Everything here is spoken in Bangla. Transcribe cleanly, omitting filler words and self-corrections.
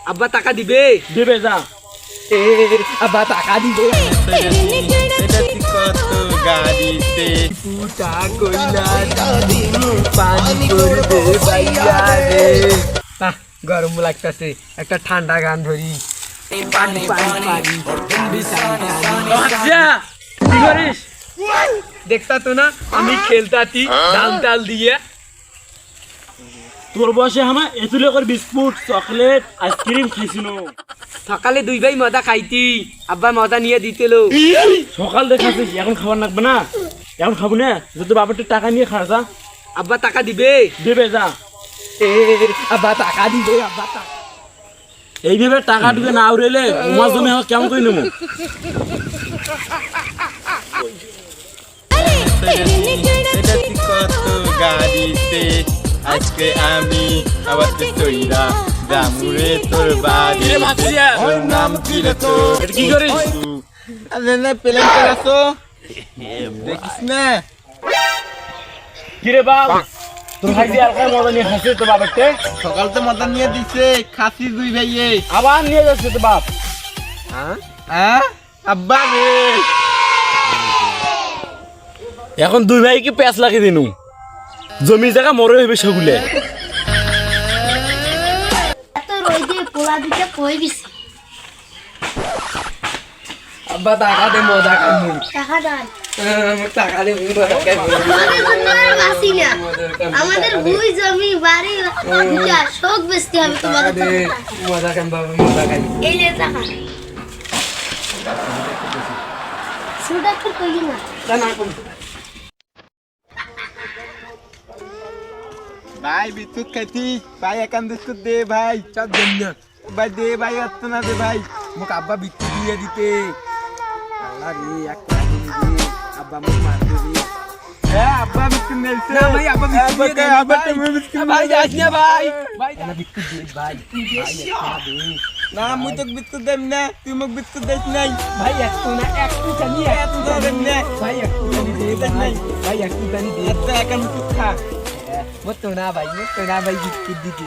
আব্বা টাকা দিবে দেবে যা আব্বা টাকা দিবে এটা ঠিক কত গাড়িতে পুটা কইলা দিমু পানি করবে বাইয়া রে গরম লাগতাছে একটা ঠান্ডা গান ধরি পানি পানি পানি আচ্ছা কি করিস দেখতা তো না আমি খেলতাছি ডাল ডাল দিয়ে তোর বয়সে আমার এতুলে করে বিস্কুট চকলেট আইসক্রিম খাইছিল সকালে দুই ভাই মজা খাইতি আব্বা মজা নিয়ে দিতেলো সকাল দেখাচ্ছিস এখন খাবার লাগবে না এখন খাবো না যদি বাবার টাকা নিয়ে খাস যা আব্বা টাকা দিবে দেবে যা আব্বা টাকা দিবে আব্বা টাকা এইভাবে টাকা দিবে না উড়েলে উমার জমি আমার কেমন করে নেবো এটা ঠিক কত গাড়িতে আজকে আমি আবার তৈরা জামুরে তোর বাড়ি তোর নাম কি রে তোর এটা কি করিস আরে না প্লেন চালাছো দেখিস না কিরে বাপ তোর ভাই দিয়ে আর মজা নিয়ে খাইছে তো বাবাকে সকাল তো মজা নিয়ে দিছে খাসি দুই ভাইয়ে আবার নিয়ে যাচ্ছে তো বাপ হ্যাঁ আব্বা রে এখন দুই ভাইকে প্যাঁচ লাগিয়ে দিনু জমি জায়গা মরে হইবে সেগুলে এত রোদে পোলা দিতে কই গেছি আব্বা টাকা দে মজা খাইমু টাকা দাও টাকা দে মজা খাইমু আমাদের কোনো আর বাসি না আমাদের ভুই জমি বাড়ি দুটা শোক বেচতে হবে তোমাদের তো মজা খাইম বাবা মজা খাইম এই লে টাকা সুদা তো কই না না কোন ভাই বিস্কুট খাইতি ভাই একান বিস্কুট দে ভাই চাপ দেন না ভাই দে ভাই অত না দে ভাই মোক আব্বা বিক্রি দিয়ে দিতে আল্লাহ রে এক টাকা দিবি আব্বা মোক মার দিবি হ্যাঁ আব্বা বিস্কুট নেলছে না ভাই আব্বা বিক্রি দিয়ে দে আব্বা ভাই তুমি বিস্কুট ভাই যাস না ভাই ভাই না বিক্রি দিয়ে ভাই ভাই একটা দে না মুই তো বিস্কুট দেম না তুই মোক বিস্কুট দেস নাই ভাই একটু জানি এত দেম না ভাই একটু জানি দে ভাই ভাই একটু জানি দে এত একান বিস্কুট খা মতো না ভাই বিস্কুট দিতে